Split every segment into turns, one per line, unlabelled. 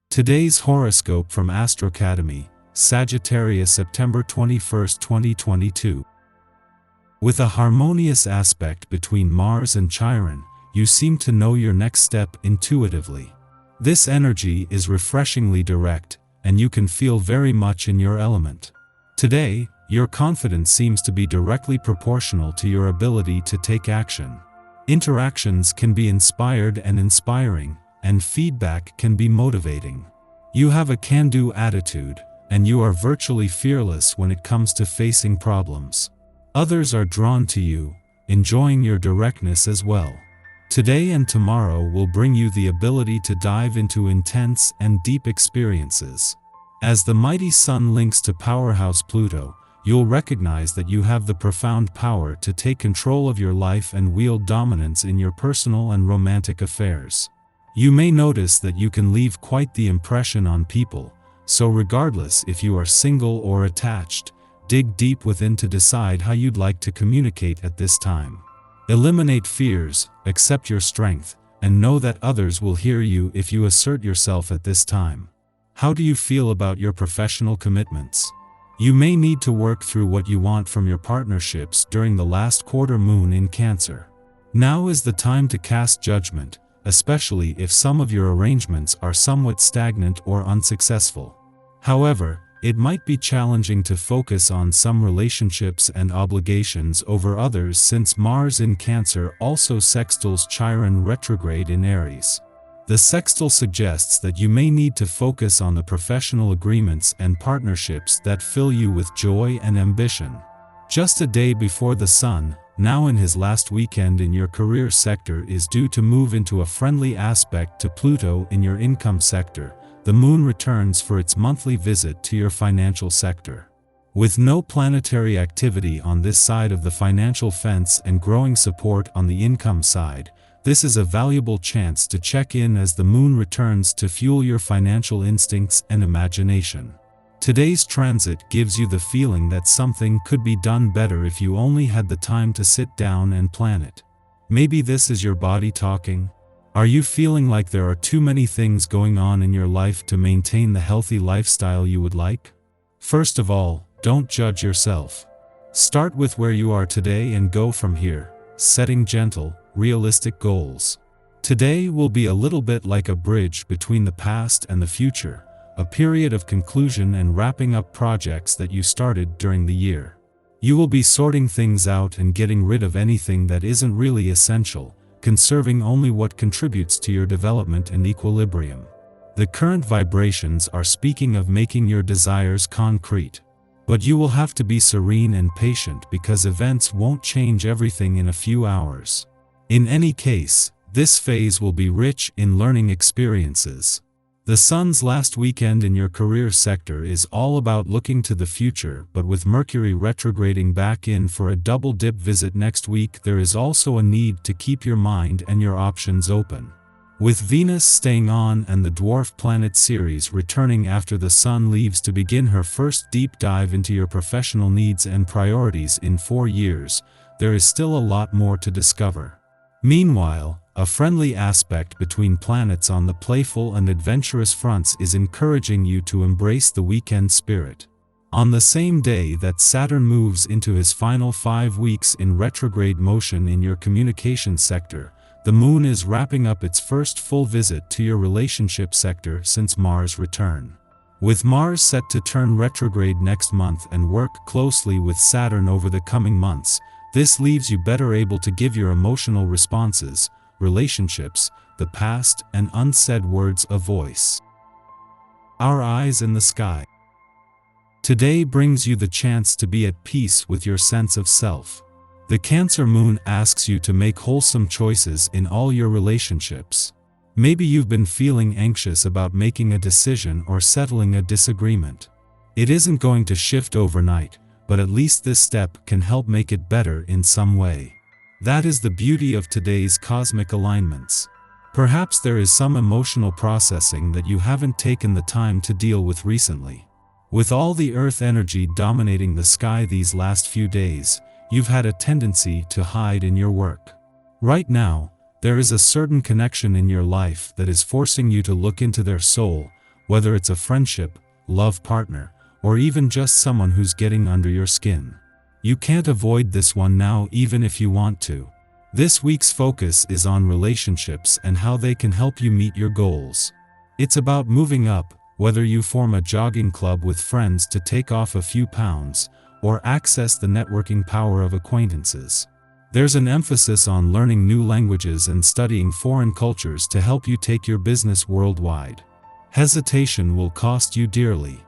Today's horoscope from Astrocademy, Sagittarius September 21, 2022. With a harmonious aspect between Mars and Chiron, you seem to know your next step intuitively. This energy is refreshingly direct, and you can feel very much in your element. Today, your confidence seems to be directly proportional to your ability to take action. Interactions can be inspired and inspiring, and feedback can be motivating. You have a can-do attitude, and you are virtually fearless when it comes to facing problems. Others are drawn to you, enjoying your directness as well. Today and tomorrow will bring you the ability to dive into intense and deep experiences. As the mighty Sun links to powerhouse Pluto, you'll recognize that you have the profound power to take control of your life and wield dominance in your personal and romantic affairs. You may notice that you can leave quite the impression on people, so regardless if you are single or attached, dig deep within to decide how you'd like to communicate at this time. Eliminate fears, accept your strength, and know that others will hear you if you assert yourself at this time. How do you feel about your professional commitments? You may need to work through what you want from your partnerships during the last quarter moon in Cancer. Now is the time to cast judgment, especially if some of your arrangements are somewhat stagnant or unsuccessful. However, it might be challenging to focus on some relationships and obligations over others since Mars in Cancer also sextiles Chiron retrograde in Aries. The sextile suggests that you may need to focus on the professional agreements and partnerships that fill you with joy and ambition. Just a day before the Sun, now in his last weekend in your career sector, is due to move into a friendly aspect to Pluto in your income sector. The Moon returns for its monthly visit to your financial sector. With no planetary activity on this side of the financial fence and growing support on the income side, this is a valuable chance to check in as the Moon returns to fuel your financial instincts and imagination. Today's transit gives you the feeling that something could be done better if you only had the time to sit down and plan it. Maybe this is your body talking. Are you feeling like there are too many things going on in your life to maintain the healthy lifestyle you would like? First of all, don't judge yourself. Start with where you are today and go from here, setting gentle, realistic goals. Today will be a little bit like a bridge between the past and the future, a period of conclusion and wrapping up projects that you started during the year. You will be sorting things out and getting rid of anything that isn't really essential, conserving only what contributes to your development and equilibrium. The current vibrations are speaking of making your desires concrete. But you will have to be serene and patient because events won't change everything in a few hours. In any case, this phase will be rich in learning experiences. The Sun's last weekend in your career sector is all about looking to the future, but with Mercury retrograding back in for a double-dip visit next week, there is also a need to keep your mind and your options open. With Venus staying on and the dwarf planet Ceres returning after the Sun leaves to begin her first deep dive into your professional needs and priorities in 4 years, there is still a lot more to discover. Meanwhile, a friendly aspect between planets on the playful and adventurous fronts is encouraging you to embrace the weekend spirit. On the same day that Saturn moves into his final 5 weeks in retrograde motion in your communication sector, the Moon is wrapping up its first full visit to your relationship sector since Mars' return. With Mars set to turn retrograde next month and work closely with Saturn over the coming months, this leaves you better able to give your emotional responses, relationships, the past, and unsaid words a voice. Our eyes in the sky. Today brings you the chance to be at peace with your sense of self. The Cancer Moon asks you to make wholesome choices in all your relationships. Maybe you've been feeling anxious about making a decision or settling a disagreement. It isn't going to shift overnight, but at least this step can help make it better in some way. That is the beauty of today's cosmic alignments. Perhaps there is some emotional processing that you haven't taken the time to deal with recently. With all the Earth energy dominating the sky these last few days, you've had a tendency to hide in your work. Right now, there is a certain connection in your life that is forcing you to look into their soul, whether it's a friendship, love partner, or even just someone who's getting under your skin. You can't avoid this one now even if you want to. This week's focus is on relationships and how they can help you meet your goals. It's about moving up, whether you form a jogging club with friends to take off a few pounds, or access the networking power of acquaintances. There's an emphasis on learning new languages and studying foreign cultures to help you take your business worldwide. Hesitation will cost you dearly.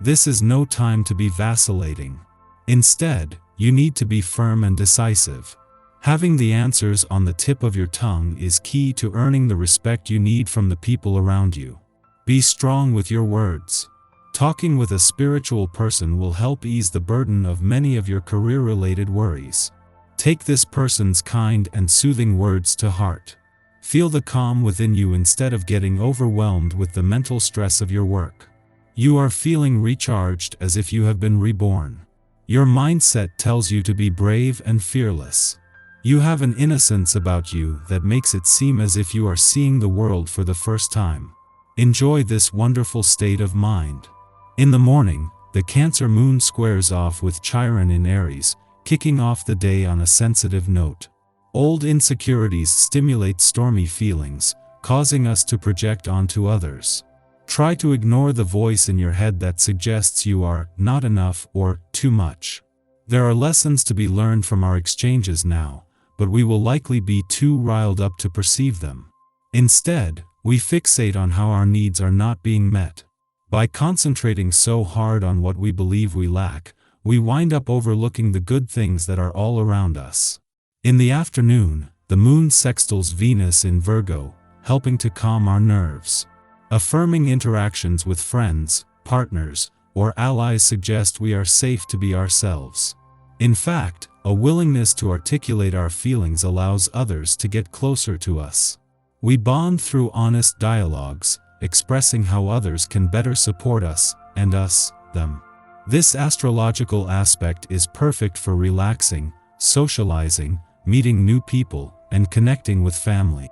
This is no time to be vacillating. Instead, you need to be firm and decisive. Having the answers on the tip of your tongue is key to earning the respect you need from the people around you. Be strong with your words. Talking with a spiritual person will help ease the burden of many of your career-related worries. Take this person's kind and soothing words to heart. Feel the calm within you instead of getting overwhelmed with the mental stress of your work. You are feeling recharged as if you have been reborn. Your mindset tells you to be brave and fearless. You have an innocence about you that makes it seem as if you are seeing the world for the first time. Enjoy this wonderful state of mind. In the morning, the Cancer moon squares off with Chiron in Aries, kicking off the day on a sensitive note. Old insecurities stimulate stormy feelings, causing us to project onto others. Try to ignore the voice in your head that suggests you are not enough or too much. There are lessons to be learned from our exchanges now, but we will likely be too riled up to perceive them. Instead, we fixate on how our needs are not being met. By concentrating so hard on what we believe we lack, we wind up overlooking the good things that are all around us. In the afternoon, the moon sextiles Venus in Virgo, helping to calm our nerves. Affirming interactions with friends, partners, or allies suggest we are safe to be ourselves. In fact, a willingness to articulate our feelings allows others to get closer to us. We bond through honest dialogues, expressing how others can better support us, and us, them. This astrological aspect is perfect for relaxing, socializing, meeting new people, and connecting with family.